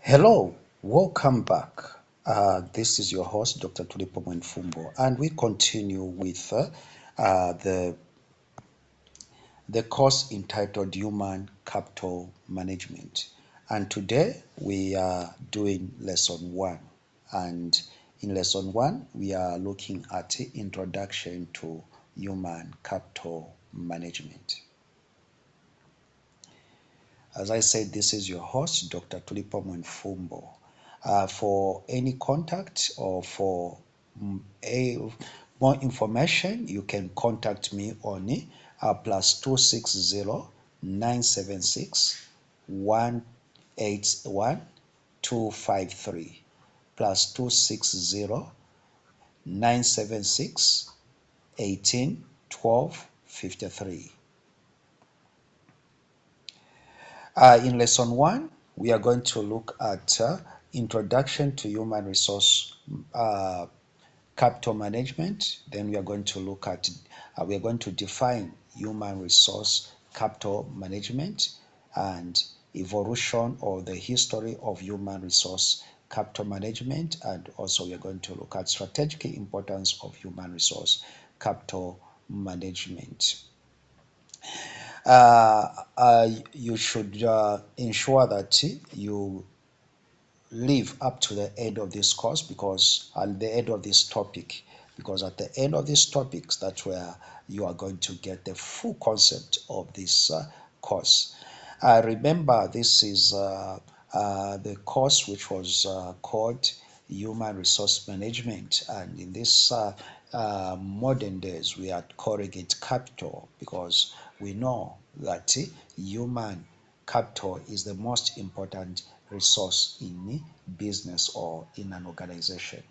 Hello, welcome back. This is your host, Dr. Tulipo Mwenfumbo, and we continue with the course entitled Human Capital Management. And today we are doing lesson one. And in lesson one, we are looking at the introduction to human capital management. As I said, this is your host, Dr. Tulipo Mwenfumbo. For any contact or for more information, you can contact me on +260 976 181 253 +260 976 18 12 53. In lesson one, we are going to look at introduction to human resource capital management. Then we are going to look at, we are going to define human resource capital management and evolution or the history of human resource capital management. And also we are going to look at strategic importance of human resource capital management. You should ensure that you live up to the end of this course, because at the end of this topic, because at the end of these topics, that's where you are going to get the full concept of this course. Remember, this is the course which was called Human Resource Management, and in this modern days we are calling it capital, because we know that human capital is the most important resource in business or in an organization.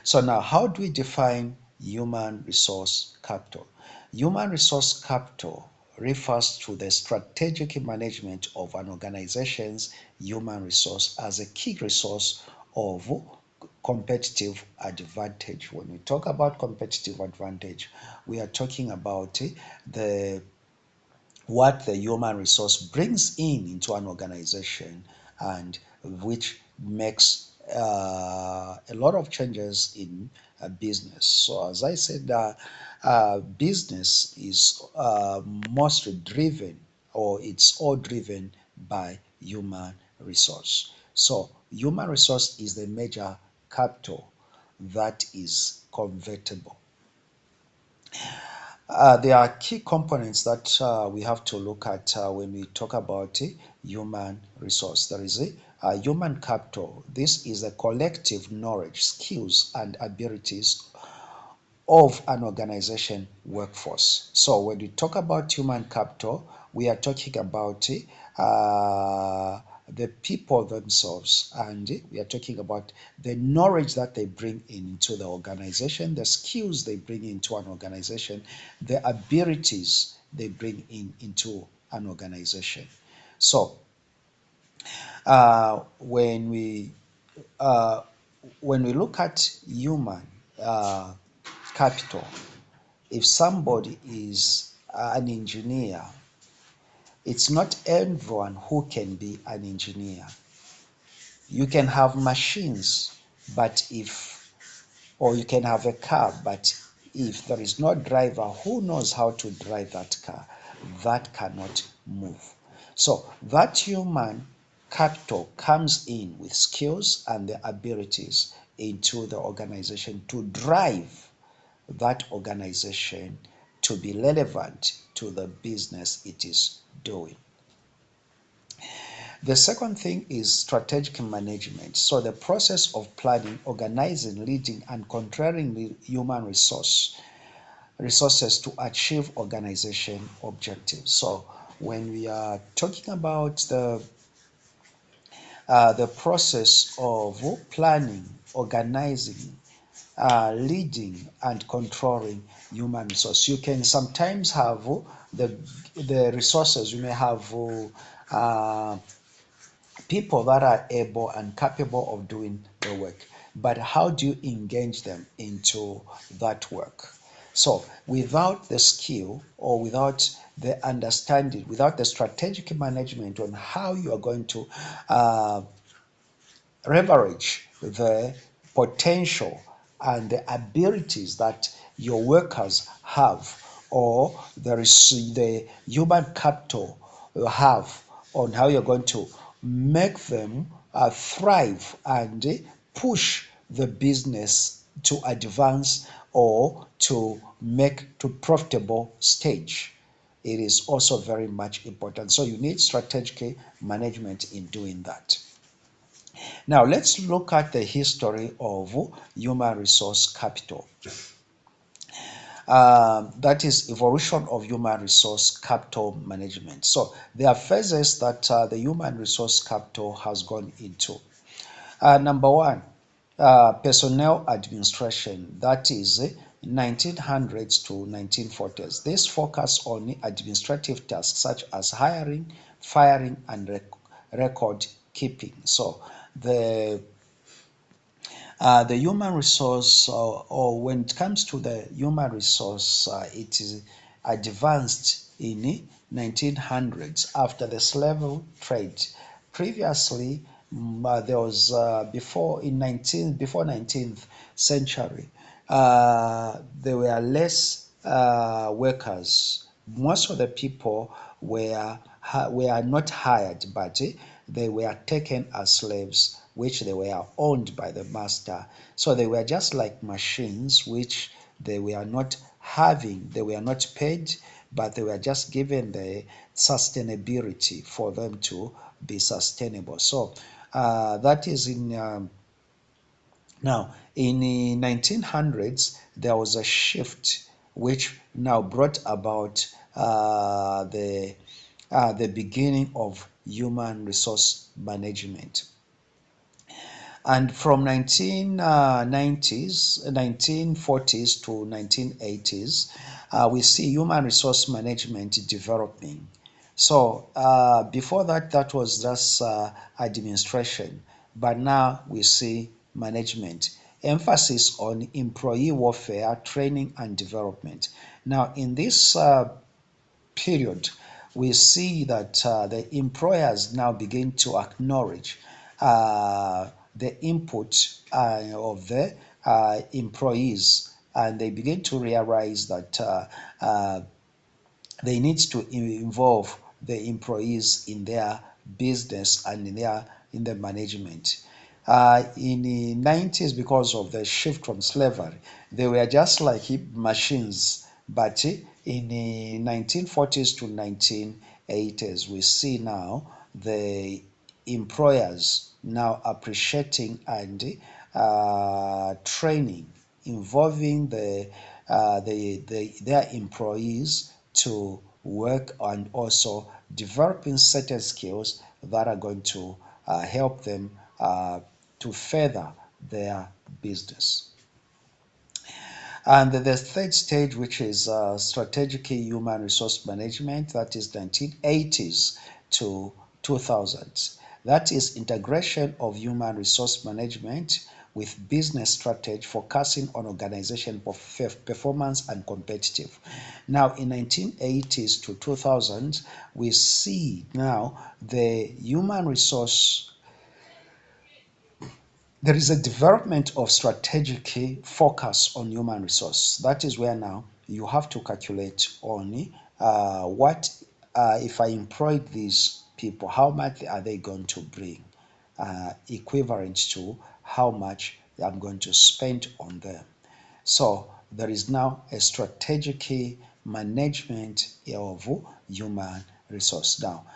So now, how do we define human resource capital? Human resource capital refers to the strategic management of an organization's human resource as a key resource of competitive advantage. When we talk about competitive advantage, we are talking about what the human resource brings in into an organization, and which makes a lot of changes in business. So as I said, business is mostly driven, or it's all driven by human resource. So human resource is the major capital that is convertible. There are key components that we have to look at when we talk about human resource. There is a human capital. This is the collective knowledge, skills, and abilities of an organization workforce. So when we talk about human capital, we are talking about the people themselves, and we are talking about the knowledge that they bring into the organization, the skills they bring into an organization, the abilities they bring into an organization. So uh, when we uh, when we look at human capital, if somebody is an engineer, it's not everyone who can be an engineer. You can have machines, but or you can have a car, but if there is no driver who knows how to drive that car, that cannot move. So that human capital comes in with skills and the abilities into the organization to drive that organization to be relevant to the business it is doing. The second thing is strategic management. So the process of planning, organizing, leading, and controlling the human resources to achieve organization objectives. So when we are talking about the process of planning, organizing, leading, and controlling human resource, you can sometimes have the resources. You may have people that are able and capable of doing the work, but how do you engage them into that work? So without the skill or without the understanding, without the strategic management on how you are going to leverage the potential and the abilities that your workers have, or there is the human capital you have, on how you're going to make them thrive and push the business to advance or to make to profitable stage. It is also very much important. So you need strategic management in doing that. Now, let's look at the history of human resource capital. That is evolution of human resource capital management. So there are phases that the human resource capital has gone into. Number one, personnel administration, that is 1900s to 1940s. This focus on administrative tasks such as hiring, firing, and record keeping. So the human resource, or when it comes to the human resource, it is advanced in 1900s after the slave trade. Previously, there was before 19th century, there were less workers. Most of the people were not hired, but they were taken as slaves, which they were owned by the master. So they were just like machines, which they were not having, they were not paid, but they were just given the sustainability for them to be sustainable. So that is in now in the 1900s there was a shift which now brought about the beginning of human resource management. And from 1990s, 1940s to 1980s, we see human resource management developing. So before that, that was just administration, but now we see management. Emphasis on employee welfare, training, and development. Now, in this period, we see that the employers now begin to acknowledge the input of the employees, and they begin to realize that they need to involve the employees in their business and in the management. In the 90s, because of the shift from slavery, they were just like machines. But in the 1940s to 1980s, we see now the employers now appreciating and training, involving their employees to work and also developing certain skills that are going to help them to further their business. And the third stage, which is strategic human resource management, that is 1980s to 2000s. That is integration of human resource management with business strategy, focusing on organization performance and competitive. Now, in 1980s to 2000s, we see now the human resource, there is a development of strategic focus on human resource. That is where now you have to calculate on what if I employ these people, how much are they going to bring, equivalent to how much I'm going to spend on them. So there is now a strategic management of human resource. Now,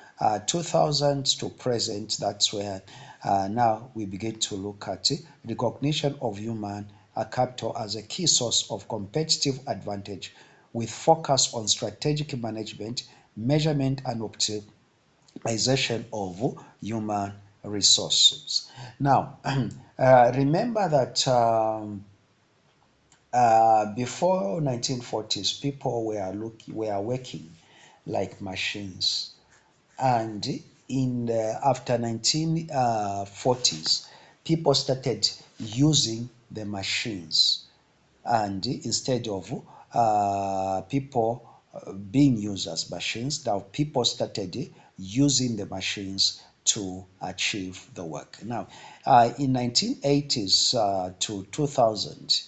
2000 to present, that's where now we begin to look at recognition of human capital as a key source of competitive advantage, with focus on strategic management, measurement, and optimization of human resources. Now, remember that before 1940s, people were working like machines, and after 1940s, people started using the machines, and instead of people being used as machines. Now people started using the machines to achieve the work. Now, in 1980s to 2000,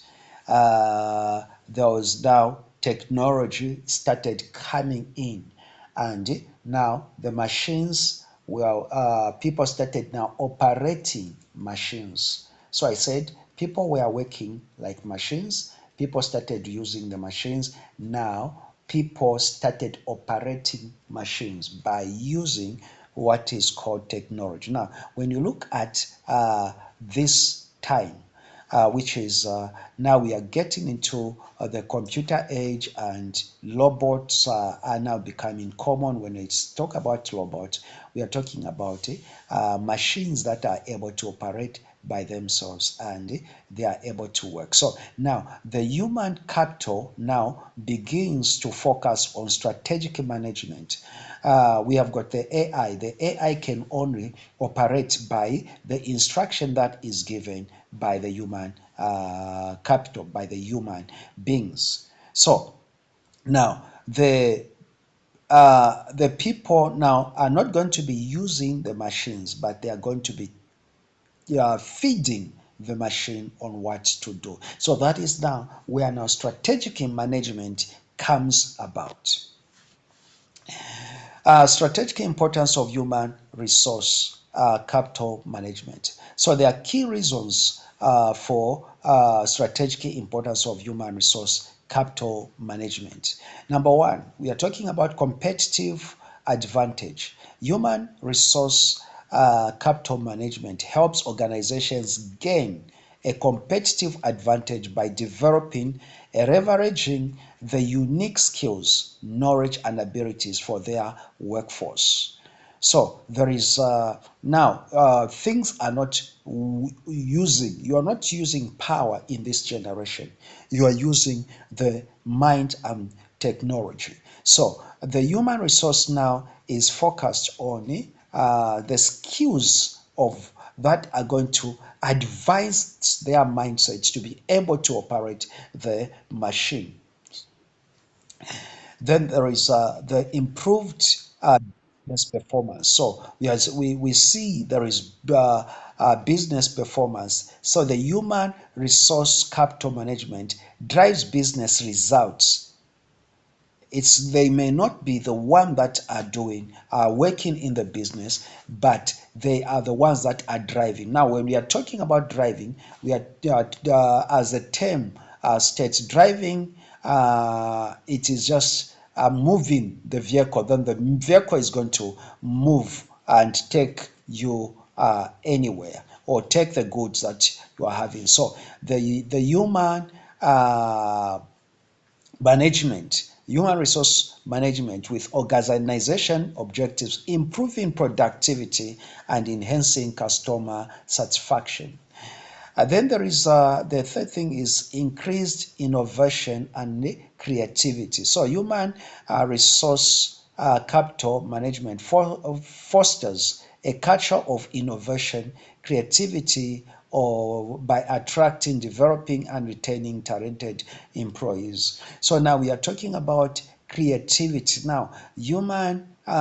there was now technology started coming in, and now the machines, well, people started now operating machines. So I said people were working like machines, people started using the machines. Now people started operating machines by using what is called technology. Now when you look at this time, which is now we are getting into the computer age, and robots are now becoming common. When it's talk about robots, we are talking about machines that are able to operate by themselves, and they are able to work. So now the human capital now begins to focus on strategic management. We have got the AI. The AI can only operate by the instruction that is given by the human capital, by the human beings. So now the people now are not going to be using the machines, but they are going to be feeding the machine on what to do. So that is now where now strategic management comes about. Strategic importance of human resource capital management. So there are key reasons for strategic importance of human resource capital management. Number one, we are talking about competitive advantage. Human resource capital management helps organizations gain a competitive advantage by developing and leveraging the unique skills, knowledge, and abilities for their workforce. So there is now things are not you are not using power in this generation. You are using the mind and technology. So the human resource now is focused on the skills of that are going to advise their mindsets to be able to operate the machine. Then there is the improved business performance. So we see there is business performance. So the human resource capital management drives business results. It's they may not be the one that are working in the business, but they are the ones that are driving. Now when we are talking about driving, we are as the term states, driving, it is just moving the vehicle. Then the vehicle is going to move and take you anywhere, or take the goods that you are having. So the human management, human resource management with organization objectives, improving productivity and enhancing customer satisfaction. Then there is the third thing is increased innovation and creativity. So human resource capital management fosters a culture of innovation, creativity, or by attracting, developing, and retaining talented employees. So now we are talking about creativity. Now human they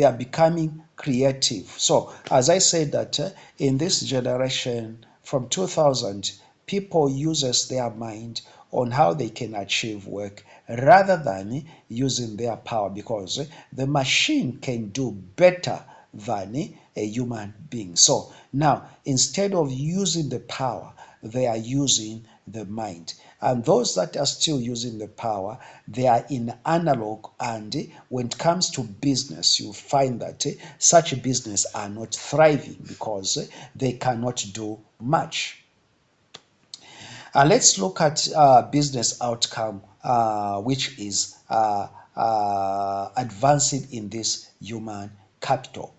are becoming creative. So as I said that in this generation from 2000, people uses their mind on how they can achieve work rather than using their power, because the machine can do better than a human being. So now instead of using the power, they are using the mind. And those that are still using the power, they are in analog. And when it comes to business, you find that such business are not thriving because they cannot do much. Let's look at business outcome, which is advancing in this human capital.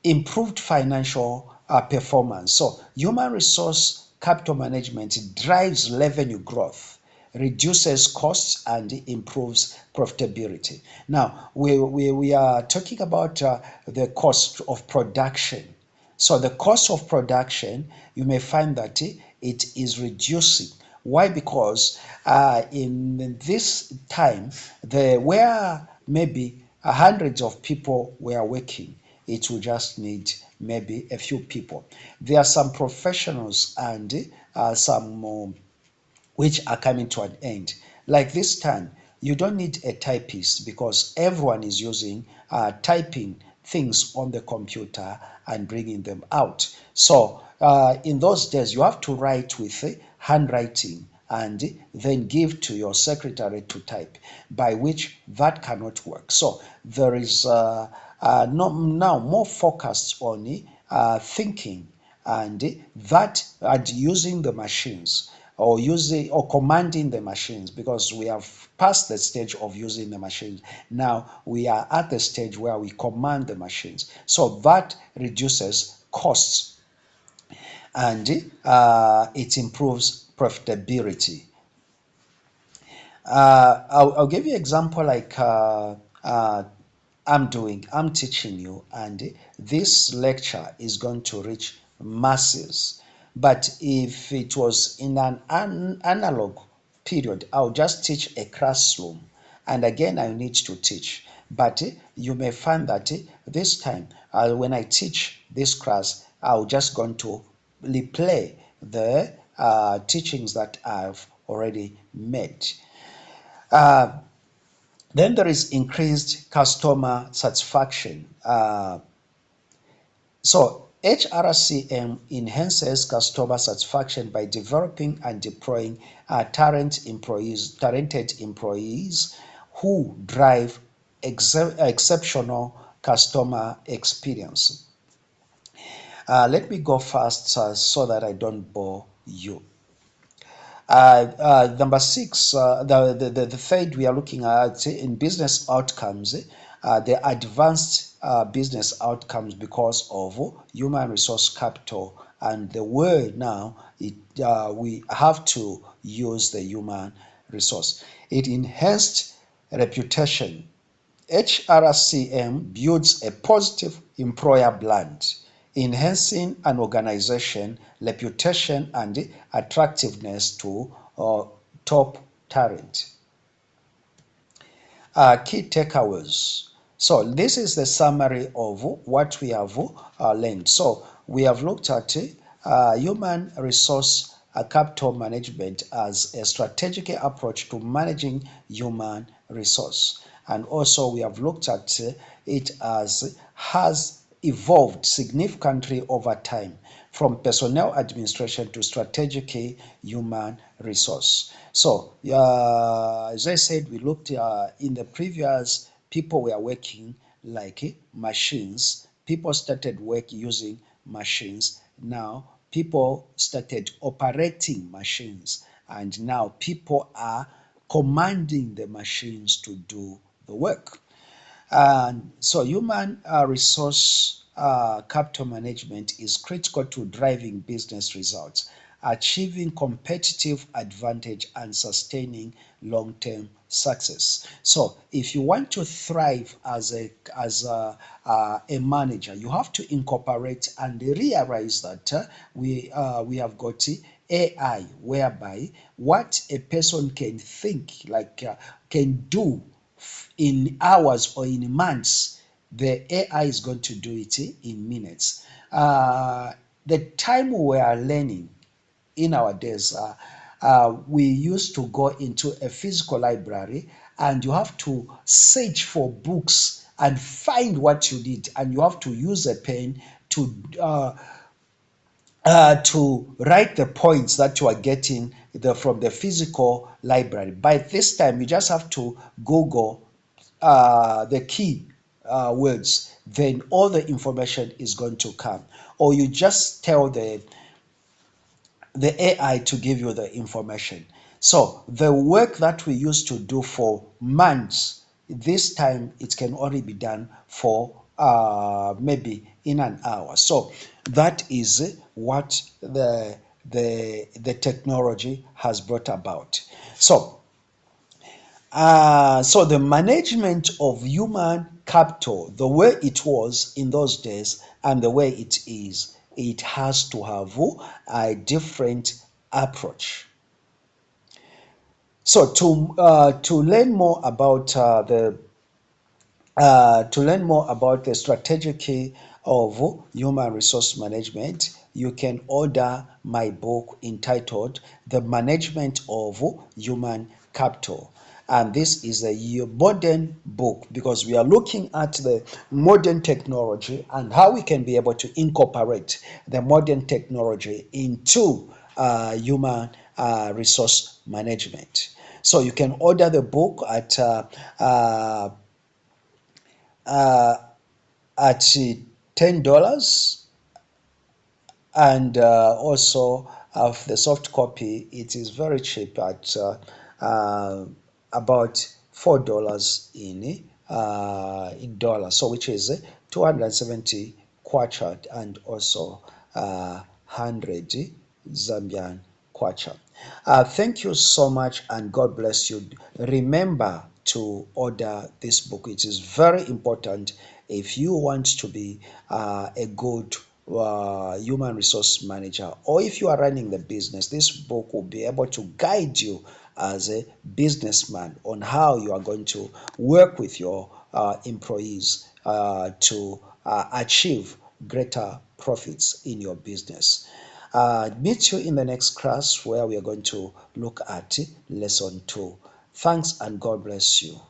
Improved financial performance. So human resource capital management drives revenue growth, reduces costs, and improves profitability. Now, we are talking about the cost of production. So the cost of production, you may find that it is reducing Why? Because in this time, there were maybe hundreds of people were working. It will just need maybe a few people. There are some professionals and some which are coming to an end. Like this time, you don't need a typist because everyone is using typing things on the computer and bringing them out. So in those days, you have to write with handwriting and then give to your secretary to type, by which that cannot work. So there is now more focused on thinking and that and using the machines or using or commanding the machines, because we have passed the stage of using the machines. Now we are at the stage where we command the machines. So that reduces costs and it improves profitability. I'll give you an example like I'm teaching you, and this lecture is going to reach masses. But if it was in an analog period, I'll just teach a classroom, and again, I need to teach. But you may find that this time, when I teach this class, I'll just going to replay the teachings that I've already made. Uh, then there is increased customer satisfaction. So HRCM enhances customer satisfaction by developing and deploying talented employees who drive exceptional customer experience. Let me go fast so that I don't bore you. Number six, the third we are looking at in business outcomes, the advanced business outcomes because of human resource capital and the word now, we have to use the human resource. It enhanced reputation. HRCM builds a positive employer brand, enhancing an organization reputation and attractiveness to top talent. Key takeaways. So this is the summary of what we have learned. So we have looked at human resource capital management as a strategic approach to managing human resource. And also we have looked at it as has evolved significantly over time from personnel administration to strategic human resource. So as I said, we looked in the previous, people were working like machines. People started work using machines. Now people started operating machines, and now people are commanding the machines to do the work. And so human resource capital management is critical to driving business results, achieving competitive advantage and sustaining long-term success. So if you want to thrive as a manager, you have to incorporate and realize that we have got AI, whereby what a person can think, like can do in hours or in months, the AI is going to do it in minutes. The time we are learning in our days, we used to go into a physical library and you have to search for books and find what you need, and you have to use a pen to write the points that you are getting from the physical library. By this time, you just have to Google the key words, then all the information is going to come. Or you just tell the AI to give you the information. So the work that we used to do for months, this time it can only be done for maybe in an hour. So that is what the technology has brought about. So the management of human capital, the way it was in those days and the way it is, it has to have a different approach. So to learn more about the strategy of human resource management, you can order my book entitled The Management of Human Capital. And this is a modern book because we are looking at the modern technology and how we can be able to incorporate the modern technology into human resource management. So you can order the book uh, uh, at $10, and also of the soft copy it is very cheap at about $4 in dollars, so which is 270 kwacha, and also 100 Zambian kwacha. Thank you so much and God bless you. Remember to order this book. It is very important if you want to be a good human resource manager, or if you are running the business. This book will be able to guide you as a businessman on how you are going to work with your employees to achieve greater profits in your business. Meet you in the next class where we are going to look at lesson 2. Thanks and God bless you.